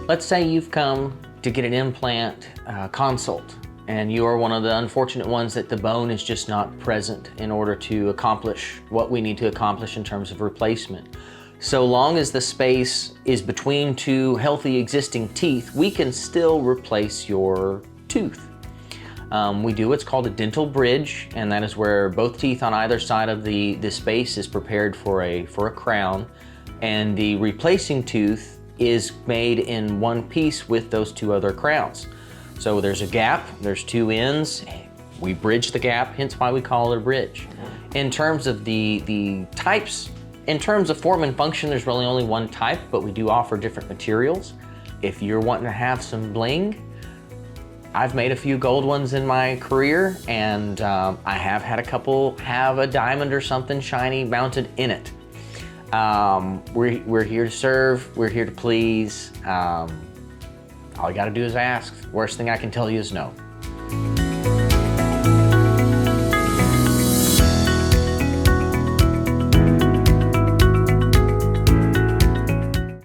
Let's say you've come to get an implant consult, and you are one of the unfortunate ones that the bone is just not present in order to accomplish what we need to accomplish in terms of replacement. So long as the space is between two healthy existing teeth, we can still replace your tooth. We do what's called a dental bridge, and that is where both teeth on either side of the space is prepared for a crown, and the replacing tooth is made in one piece with those two other crowns. So there's a gap, there's two ends, we bridge the gap, hence why we call it a bridge. In terms of the types, in terms of form and function, there's really only one type, but we do offer different materials. If you're wanting to have some bling, I've made a few gold ones in my career, and I have had a couple have a diamond or something shiny mounted in it. We're here to serve, we're here to please. All you gotta do is ask. Worst thing I can tell you is no.